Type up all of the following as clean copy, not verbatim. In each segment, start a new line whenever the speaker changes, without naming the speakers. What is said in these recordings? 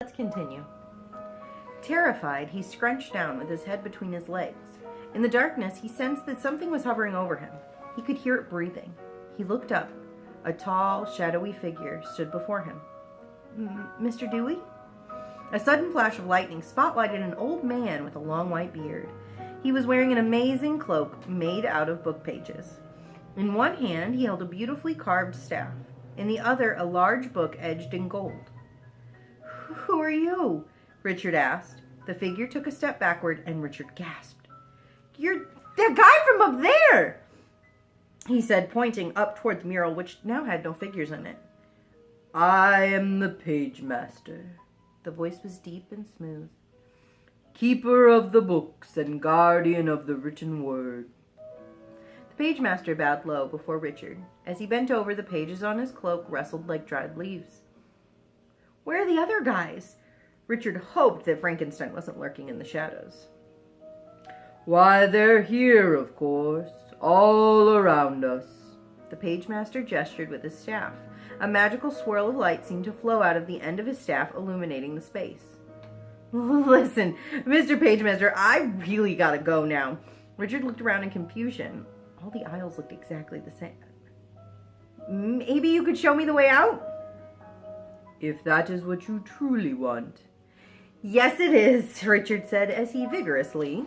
Let's continue. Terrified, he scrunched down with his head between his legs. In the darkness, he sensed that something was hovering over him. He could hear it breathing. He looked up. A tall, shadowy figure stood before him. Mr. Dewey? A sudden flash of lightning spotlighted an old man with a long white beard. He was wearing an amazing cloak made out of book pages. In one hand, he held a beautifully carved staff. In the other, a large book edged in gold. "Who are you?" Richard asked. The figure took a step backward, and Richard gasped. "You're the guy from up there!" he said, pointing up toward the mural, which now had no figures in it.
"I am the Pagemaster."
The voice was deep and smooth.
"Keeper of the books and guardian of the written word."
The Pagemaster bowed low before Richard. As he bent over, the pages on his cloak rustled like dried leaves. "Where are the other guys?" Richard hoped that Frankenstein wasn't lurking in the shadows.
"Why, they're here, of course, all around us."
The Pagemaster gestured with his staff. A magical swirl of light seemed to flow out of the end of his staff, illuminating the space. "Listen, Mr. Pagemaster, I really gotta go now." Richard looked around in confusion. All the aisles looked exactly the same. "Maybe you could show me the way out?"
"If that is what you truly want."
"Yes, it is," Richard said as he vigorously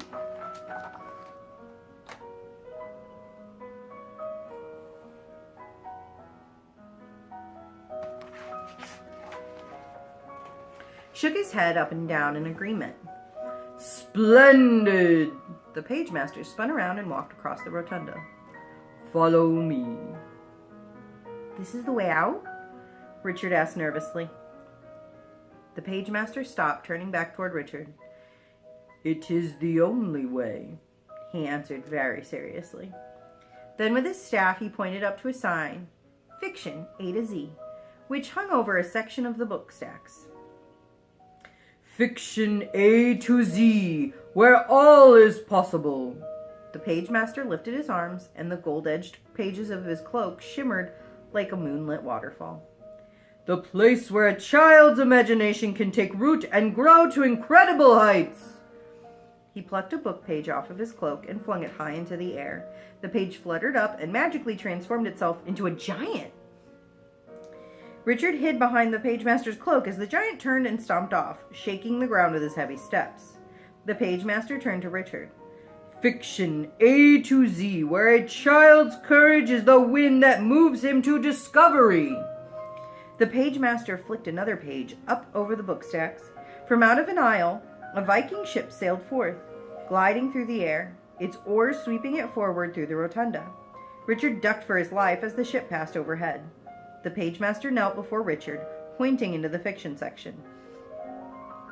shook his head up and down in agreement.
"Splendid!"
The Pagemaster spun around and walked across the rotunda.
"Follow me."
"This is the way out?" Richard asked nervously. The Pagemaster stopped, turning back toward Richard.
"It is the only way,"
he answered very seriously. Then with his staff he pointed up to a sign, Fiction A to Z, which hung over a section of the book stacks.
"Fiction A to Z, where all is possible."
The Pagemaster lifted his arms, and the gold-edged pages of his cloak shimmered like a moonlit waterfall.
"The place where a child's imagination can take root and grow to incredible heights."
He plucked a book page off of his cloak and flung it high into the air. The page fluttered up and magically transformed itself into a giant. Richard hid behind the Pagemaster's cloak as the giant turned and stomped off, shaking the ground with his heavy steps. The Pagemaster turned to Richard.
"Fiction A to Z, where a child's courage is the wind that moves him to discovery."
The Pagemaster flicked another page up over the book stacks. From out of an aisle, a Viking ship sailed forth, gliding through the air, its oars sweeping it forward through the rotunda. Richard ducked for his life as the ship passed overhead. The Pagemaster knelt before Richard, pointing into the fiction section.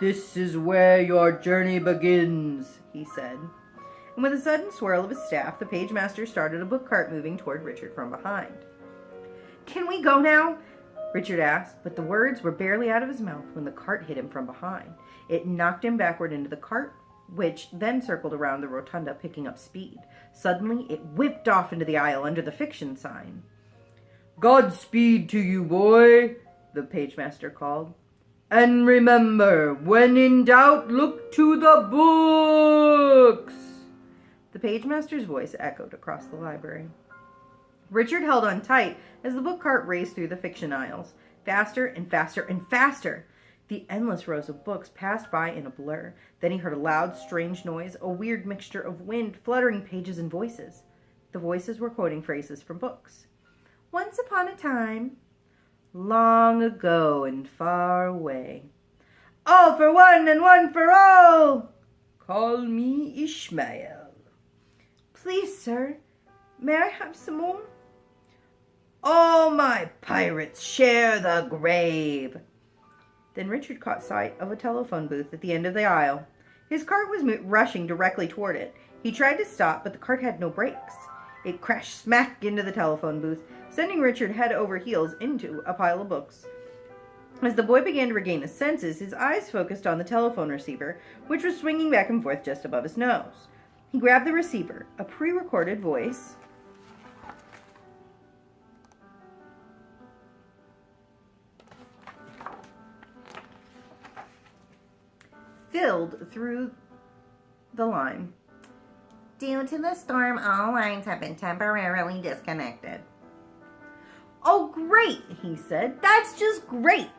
"This is where your journey begins,"
he said. And with a sudden swirl of his staff, the Pagemaster started a book cart moving toward Richard from behind. "Can we go now?" Richard asked, but the words were barely out of his mouth when the cart hit him from behind. It knocked him backward into the cart, which then circled around the rotunda, picking up speed. Suddenly, it whipped off into the aisle under the fiction sign.
"Godspeed to you, boy," the Pagemaster called. "And remember, when in doubt, look to the books."
The Pagemaster's voice echoed across the library. Richard held on tight as the book cart raced through the fiction aisles, faster and faster and faster. The endless rows of books passed by in a blur. Then he heard a loud, strange noise, a weird mixture of wind, fluttering pages, and voices. The voices were quoting phrases from books. "Once upon a time, long ago and far away. All for one and one for all.
Call me Ishmael."
"Please, sir, may I have some more?"
"All my pirates share the grave."
Then Richard caught sight of a telephone booth at the end of the aisle. His cart was rushing directly toward it. He tried to stop, but the cart had no brakes. It crashed smack into the telephone booth, sending Richard head over heels into a pile of books. As the boy began to regain his senses, his eyes focused on the telephone receiver, which was swinging back and forth just above his nose. He grabbed the receiver. A pre-recorded voice filled through the line. Due to the storm, all lines have been temporarily disconnected. Oh, great, he said. That's just great.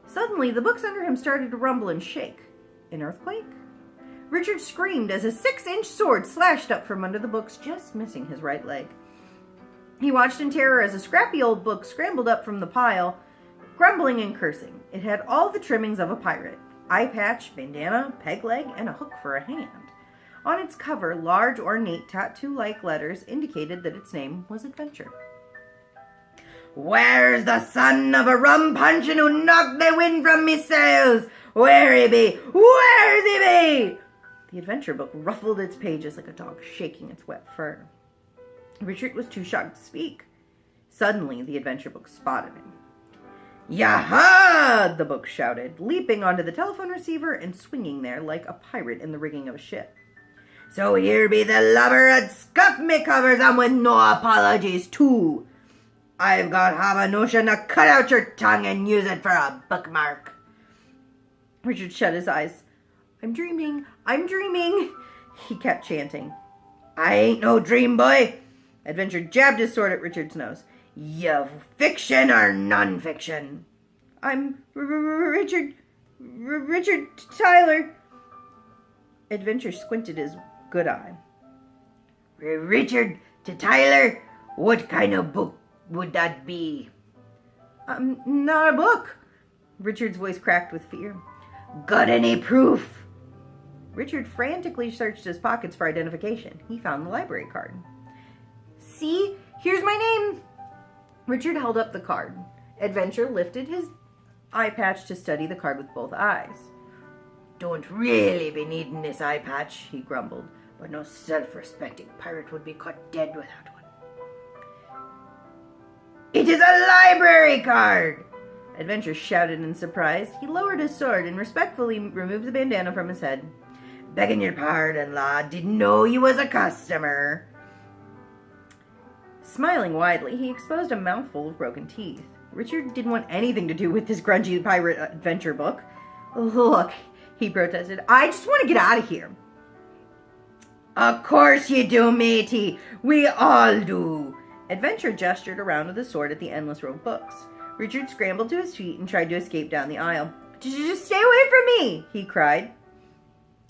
Suddenly, the books under him started to rumble and shake. An earthquake? Richard screamed as a 6-inch sword slashed up from under the books, just missing his right leg. He watched in terror as a scrappy old book scrambled up from the pile, grumbling and cursing. It had all the trimmings of a pirate: eye patch, bandana, peg leg, and a hook for a hand. On its cover, large ornate tattoo-like letters indicated that its name was Adventure. Where's the son of a rum punchin' who knocked the wind from me sails? Where he be? Where's he be? The adventure book ruffled its pages like a dog shaking its wet fur. Richard was too shocked to speak. Suddenly, the adventure book spotted him. Yaha! The book shouted, leaping onto the telephone receiver and swinging there like a pirate in the rigging of a ship. So here be the lubber that scuffed me covers, and with no apologies too. I've got half a notion to cut out your tongue and use it for a bookmark. Richard shut his eyes. I'm dreaming, he kept chanting. I ain't no dream boy. Adventure jabbed his sword at Richard's nose. You fiction or non-fiction? I'm Richard Tyler. Adventure squinted his good eye. Richard to Tyler? What kind of book would that be? Not a book. Richard's voice cracked with fear. Got any proof? Richard frantically searched his pockets for identification. He found the library card. See, here's my name. Richard held up the card. Adventure lifted his eye patch to study the card with both eyes. Don't really be needing this eye patch, he grumbled, but no self-respecting pirate would be caught dead without one. It is a library card! Adventure shouted in surprise. He lowered his sword and respectfully removed the bandana from his head. Begging your pardon, lad. Didn't know you was a customer. Smiling widely, he exposed a mouthful of broken teeth. Richard didn't want anything to do with this grungy pirate adventure book. Look, he protested, I just want to get out of here. Of course you do, matey. We all do. Adventure gestured around with the sword at the endless row of books. Richard scrambled to his feet and tried to escape down the aisle. Just stay away from me, he cried.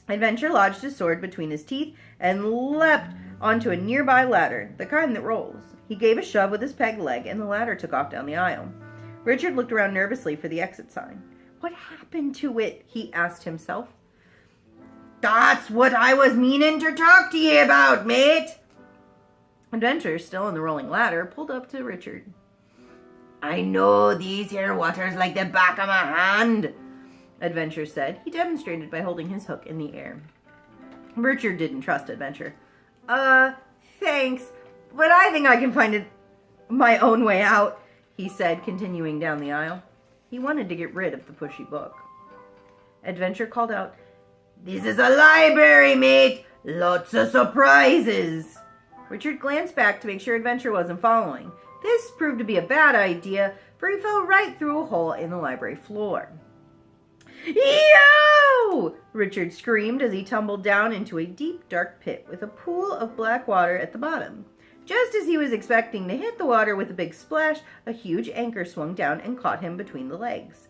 Adventure lodged his sword between his teeth and leapt onto a nearby ladder, the kind that rolls. He gave a shove with his peg leg, and the ladder took off down the aisle. Richard looked around nervously for the exit sign. What happened to it? He asked himself. That's what I was meaning to talk to ye about, mate. Adventure, still in the rolling ladder, pulled up to Richard. I know these here waters like the back of my hand, Adventure said. He demonstrated by holding his hook in the air. Richard didn't trust Adventure. Thanks, but I think I can find my own way out, he said, continuing down the aisle. He wanted to get rid of the pushy book. Adventure called out, This is a library, mate! Lots of surprises! Richard glanced back to make sure Adventure wasn't following. This proved to be a bad idea, for he fell right through a hole in the library floor. Yo! Richard screamed as he tumbled down into a deep, dark pit with a pool of black water at the bottom. Just as he was expecting to hit the water with a big splash, a huge anchor swung down and caught him between the legs.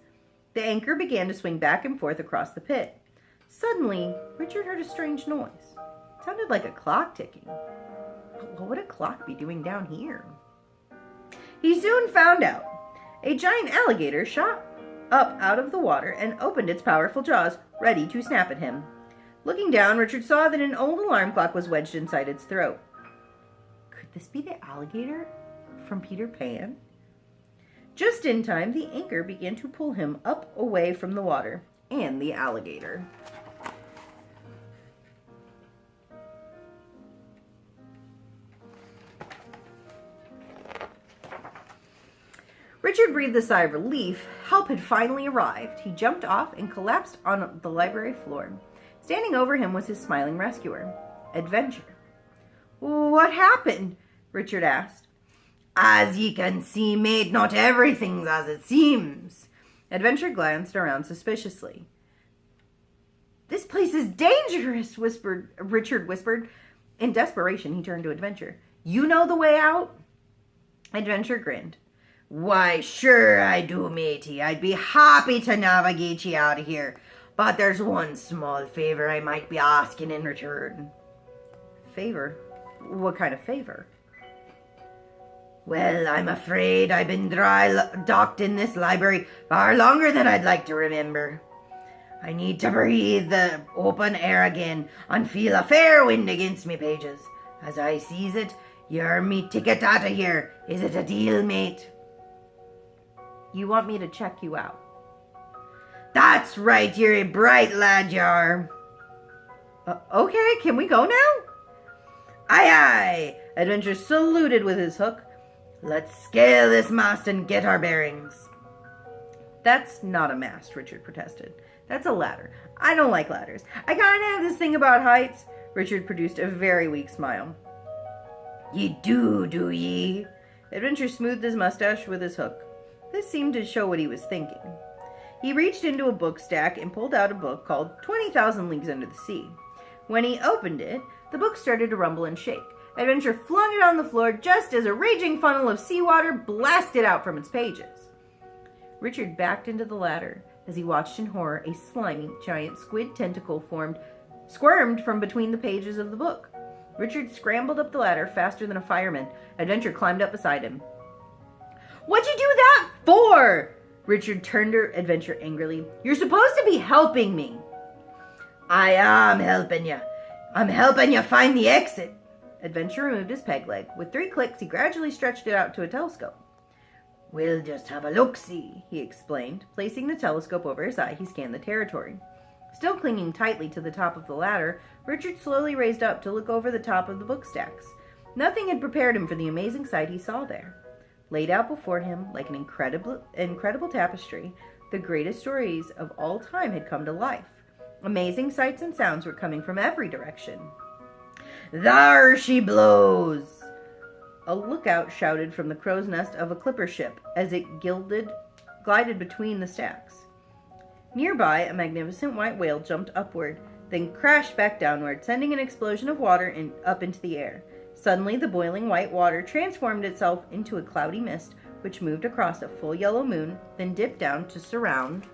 The anchor began to swing back and forth across the pit. Suddenly, Richard heard a strange noise. It sounded like a clock ticking. But what would a clock be doing down here? He soon found out. A giant alligator shot up out of the water and opened its powerful jaws, ready to snap at him. Looking down, Richard saw that an old alarm clock was wedged inside its throat. Could this be the alligator from Peter Pan? Just in time, the anchor began to pull him up away from the water and the alligator. Richard breathed a sigh of relief. Help had finally arrived. He jumped off and collapsed on the library floor. Standing over him was his smiling rescuer, Adventure. What happened? Richard asked. As ye can see, mate, not everything's as it seems. Adventure glanced around suspiciously. This place is dangerous, Richard whispered. In desperation, he turned to Adventure. You know the way out? Adventure grinned. Why, sure I do, matey. I'd be happy to navigate you out of here. But there's one small favor I might be asking in return. Favor? What kind of favor? Well, I'm afraid I've been dry-docked in this library far longer than I'd like to remember. I need to breathe the open air again and feel a fair wind against me pages. As I sees it, you're me ticket out of here. Is it a deal, mate? You want me to check you out? That's right, you're a bright lad, you are. Okay, can we go now? Aye, aye. Adventure saluted with his hook. Let's scale this mast and get our bearings. That's not a mast, Richard protested. That's a ladder. I don't like ladders. I kind of have this thing about heights. Richard produced a very weak smile. Ye do ye? Adventure smoothed his mustache with his hook. This seemed to show what he was thinking. He reached into a book stack and pulled out a book called 20,000 Leagues Under the Sea. When he opened it, the book started to rumble and shake. Adventure flung it on the floor just as a raging funnel of seawater blasted out from its pages. Richard backed into the ladder. As he watched in horror, a slimy, giant squid tentacle squirmed from between the pages of the book. Richard scrambled up the ladder faster than a fireman. Adventure climbed up beside him. What'd you do that for? Richard turned to Adventure angrily. You're supposed to be helping me. I am helping you. I'm helping you find the exit. Adventure removed his peg leg. With 3 clicks, he gradually stretched it out to a telescope. We'll just have a look-see, he explained. Placing the telescope over his eye, he scanned the territory. Still clinging tightly to the top of the ladder, Richard slowly raised up to look over the top of the book stacks. Nothing had prepared him for the amazing sight he saw there. Laid out before him, like an incredible tapestry, the greatest stories of all time had come to life. Amazing sights and sounds were coming from every direction. There she blows! A lookout shouted from the crow's nest of a clipper ship as it glided between the stacks. Nearby, a magnificent white whale jumped upward, then crashed back downward, sending an explosion of water up into the air. Suddenly, the boiling white water transformed itself into a cloudy mist, which moved across a full yellow moon, then dipped down to surround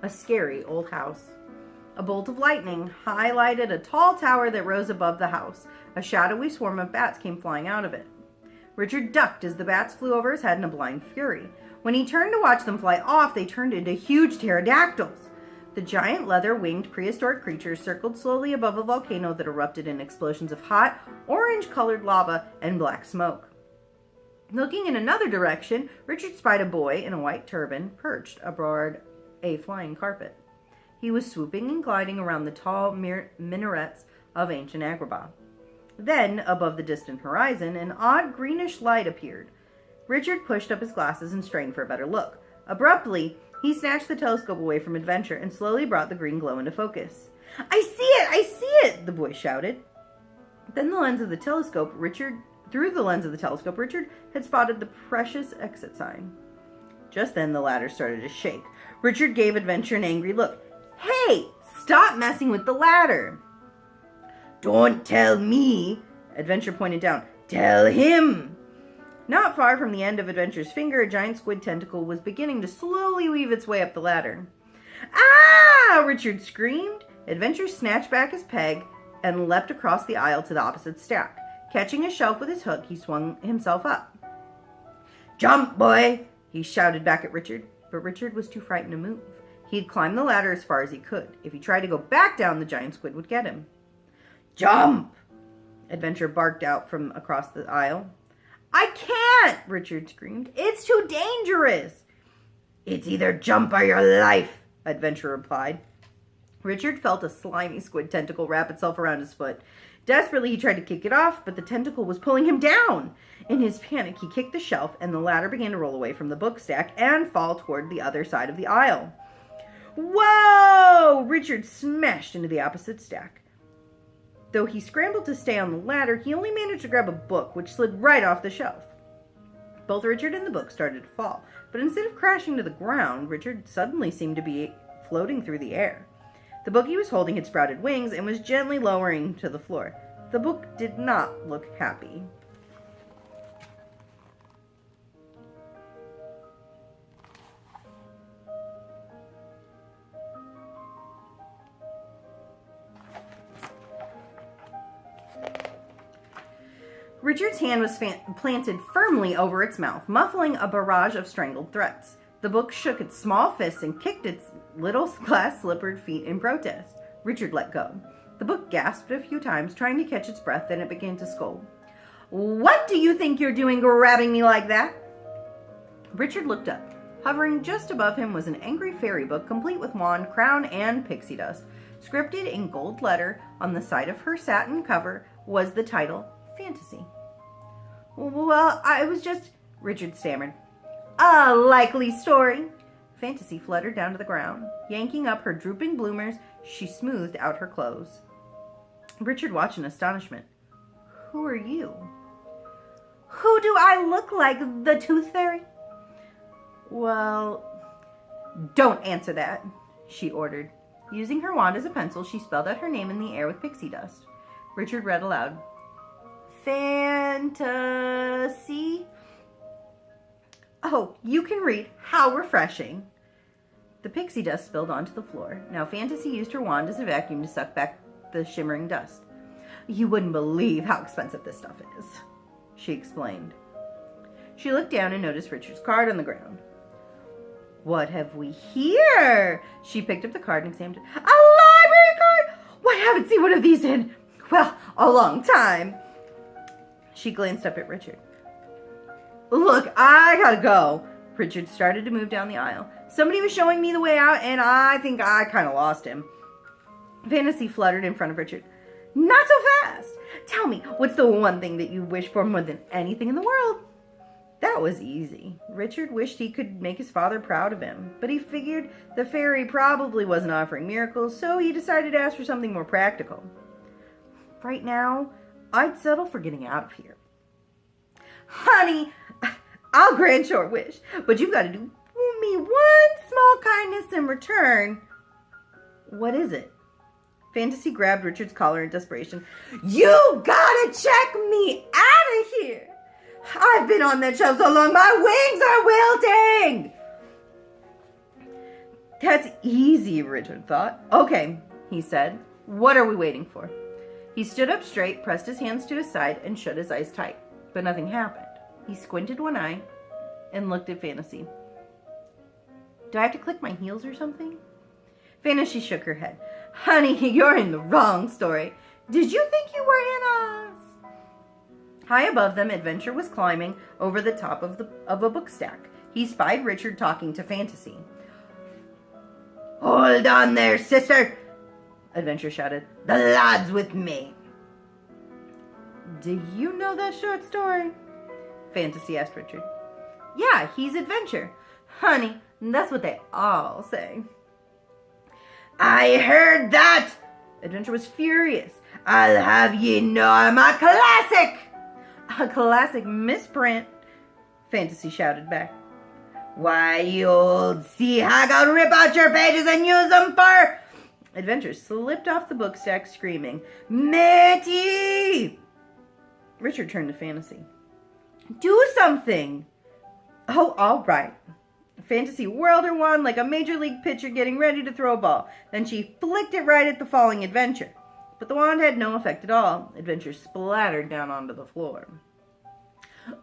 a scary old house. A bolt of lightning highlighted a tall tower that rose above the house. A shadowy swarm of bats came flying out of it. Richard ducked as the bats flew over his head in a blind fury. When he turned to watch them fly off, they turned into huge pterodactyls. The giant leather-winged prehistoric creatures circled slowly above a volcano that erupted in explosions of hot, orange-colored lava and black smoke. Looking in another direction, Richard spied a boy in a white turban perched aboard a flying carpet. He was swooping and gliding around the tall minarets of ancient Agrabah. Then, above the distant horizon, an odd greenish light appeared. Richard pushed up his glasses and strained for a better look. Abruptly, he snatched the telescope away from Adventure and slowly brought the green glow into focus. I see it! I see it! The boy shouted. Through the lens of the telescope, Richard had spotted the precious exit sign. Just then, the ladder started to shake. Richard gave Adventure an angry look. Hey! Stop messing with the ladder! Don't tell me! Adventure pointed down. Tell him! Not far from the end of Adventure's finger, a giant squid tentacle was beginning to slowly weave its way up the ladder. Ah! Richard screamed. Adventure snatched back his peg and leapt across the aisle to the opposite stack. Catching a shelf with his hook, he swung himself up. Jump, boy! He shouted back at Richard, but Richard was too frightened to move. He had climbed the ladder as far as he could. If he tried to go back down, the giant squid would get him. Jump! Adventure barked out from across the aisle. I can't! Richard screamed. It's too dangerous! It's either jump or your life, Adventure replied. Richard felt a slimy squid tentacle wrap itself around his foot. Desperately, he tried to kick it off, but the tentacle was pulling him down. In his panic, he kicked the shelf, and the ladder began to roll away from the book stack and fall toward the other side of the aisle. Whoa! Richard smashed into the opposite stack. Though he scrambled to stay on the ladder, he only managed to grab a book, which slid right off the shelf. Both Richard and the book started to fall, but instead of crashing to the ground, Richard suddenly seemed to be floating through the air. The book he was holding had sprouted wings and was gently lowering to the floor. The book did not look happy. Richard's hand was planted firmly over its mouth, muffling a barrage of strangled threats. The book shook its small fists and kicked its little glass-slippered feet in protest. Richard let go. The book gasped a few times, trying to catch its breath, then it began to scold. "What do you think you're doing grabbing me like that?" Richard looked up. Hovering just above him was an angry fairy book, complete with wand, crown, and pixie dust. Scripted in gold letter on the side of her satin cover was the title, Fantasy. "Well, I was just," Richard stammered. "A likely story." Fantasy fluttered down to the ground. Yanking up her drooping bloomers, she smoothed out her clothes. Richard watched in astonishment. "Who are you?" "Who do I look like, the Tooth Fairy?" "Well, don't answer that," she ordered. Using her wand as a pencil, she spelled out her name in the air with pixie dust. Richard read aloud. "Fantasy." "Oh, you can read. How refreshing." The pixie dust spilled onto the floor. Now Fantasy used her wand as a vacuum to suck back the shimmering dust. "You wouldn't believe how expensive this stuff is," she explained. She looked down and noticed Richard's card on the ground. "What have we here?" She picked up the card and examined it. "A library card! Why, I haven't seen one of these in, well, a long time." She glanced up at Richard. "Look, I gotta go." Richard started to move down the aisle. "Somebody was showing me the way out, and I think I kind of lost him." Fantasy fluttered in front of Richard. "Not so fast! Tell me, what's the one thing that you wish for more than anything in the world?" That was easy. Richard wished he could make his father proud of him, but he figured the fairy probably wasn't offering miracles, so he decided to ask for something more practical. "Right now, I'd settle for getting out of here." "Honey, I'll grant your wish, but you've got to do me one small kindness in return." "What is it?" Fantasy grabbed Richard's collar in desperation. "You gotta check me out of here! I've been on that shelf so long, my wings are wilting!" "That's easy," Richard thought. "Okay," he said. "What are we waiting for?" He stood up straight, pressed his hands to his side, and shut his eyes tight. But nothing happened. He squinted one eye and looked at Fantasy. "Do I have to click my heels or something?" Fantasy shook her head. "Honey, you're in the wrong story. Did you think you were in Oz?" High above them, Adventure was climbing over the top of a book stack. He spied Richard talking to Fantasy. "Hold on there, sister!" Adventure shouted. "The lad's with me." "Do you know that short story?" Fantasy asked Richard. "Yeah, he's Adventure." "Honey, that's what they all say." "I heard that!" Adventure was furious. "I'll have ye know I'm a classic!" "A classic misprint," Fantasy shouted back. "Why, you old sea hag, I'll rip out your pages and use them for..." Adventure slipped off the book stack, screaming, "Matey!" Richard turned to Fantasy. "Do something!" "Oh, all right." Fantasy whirled her wand like a major league pitcher getting ready to throw a ball. Then she flicked it right at the falling Adventure. But the wand had no effect at all. Adventure splattered down onto the floor.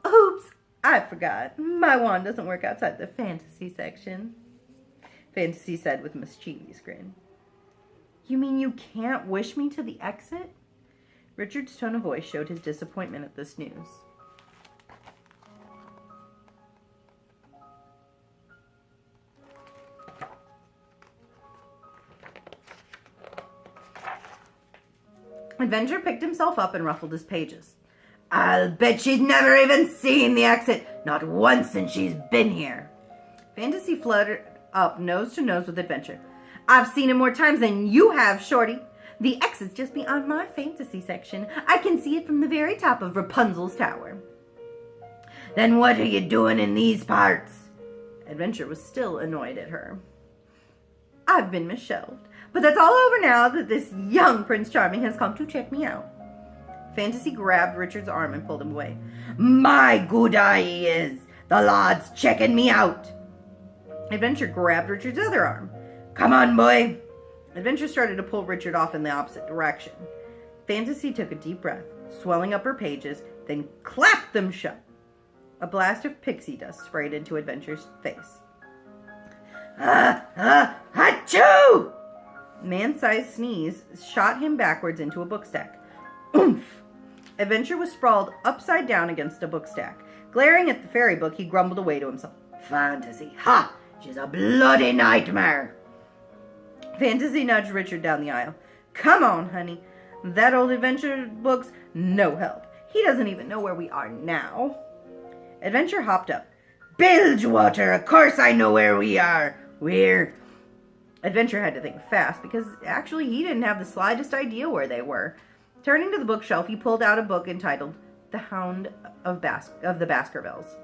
"Oops, I forgot. My wand doesn't work outside the fantasy section," Fantasy said with a mischievous grin. "You mean you can't wish me to the exit?" Richard's tone of voice showed his disappointment at this news. Adventure picked himself up and ruffled his pages. I'll bet she's never even seen the exit. Not once since she's been here. Fantasy fluttered up nose to nose with Adventure. I've seen it more times than you have, Shorty. The exit's just beyond my fantasy section. I can see it from the very top of Rapunzel's tower. Then what are you doing in these parts? Adventure was still annoyed at her. I've been misshelved, but that's all over now that this young Prince Charming has come to check me out. Fantasy grabbed Richard's arm and pulled him away. My good eye he is. The lad's checking me out. Adventure grabbed Richard's other arm. Come on, boy. Adventure started to pull Richard off in the opposite direction. Fantasy took a deep breath, swelling up her pages, then clapped them shut. A blast of pixie dust sprayed into Adventure's face. Achoo! Man-sized sneeze shot him backwards into a book stack. Oomph! Adventure was sprawled upside down against a book stack. Glaring at the fairy book, he grumbled away to himself. Fantasy, ha! She's a bloody nightmare. Fantasy nudged Richard down the aisle. Come on, honey. That old adventure book's no help. He doesn't even know where we are now. Adventure hopped up. Bilgewater, of course I know where we are. We're... Adventure had to think fast because actually he didn't have the slightest idea where they were. Turning to the bookshelf, he pulled out a book entitled The Hound of the Baskervilles.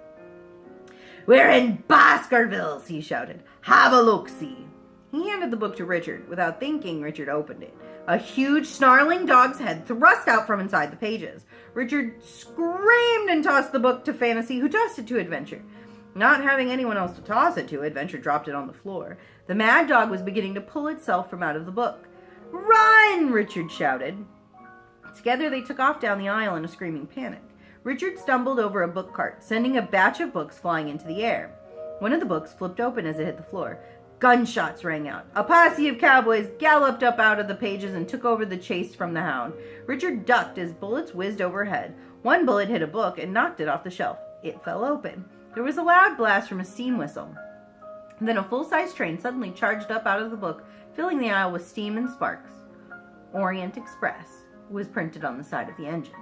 We're in Baskervilles, he shouted. Have a look-see. He handed the book to Richard. Without thinking, Richard opened it. A huge, snarling dog's head thrust out from inside the pages. Richard screamed and tossed the book to Fantasy, who tossed it to Adventure. Not having anyone else to toss it to, Adventure dropped it on the floor. The mad dog was beginning to pull itself from out of the book. Run! Richard shouted. Together they took off down the aisle in a screaming panic. Richard stumbled over a book cart, sending a batch of books flying into the air. One of the books flipped open as it hit the floor. Gunshots rang out. A posse of cowboys galloped up out of the pages and took over the chase from the hound. Richard ducked as bullets whizzed overhead. One bullet hit a book and knocked it off the shelf. It fell open. There was a loud blast from a steam whistle. Then a full-size train suddenly charged up out of the book, filling the aisle with steam and sparks. Orient Express was printed on the side of the engine.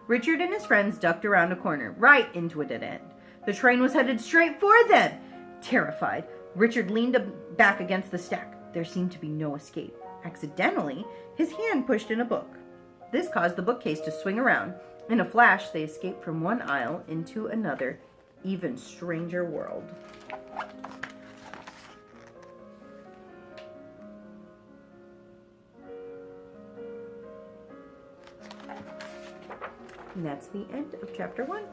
Richard and his friends ducked around a corner, right into a dead end. The train was headed straight for them. Terrified, Richard leaned back against the stack. There seemed to be no escape. Accidentally, his hand pushed in a book. This caused the bookcase to swing around. In a flash, they escaped from one aisle into another, even stranger world. And that's the end of chapter 1.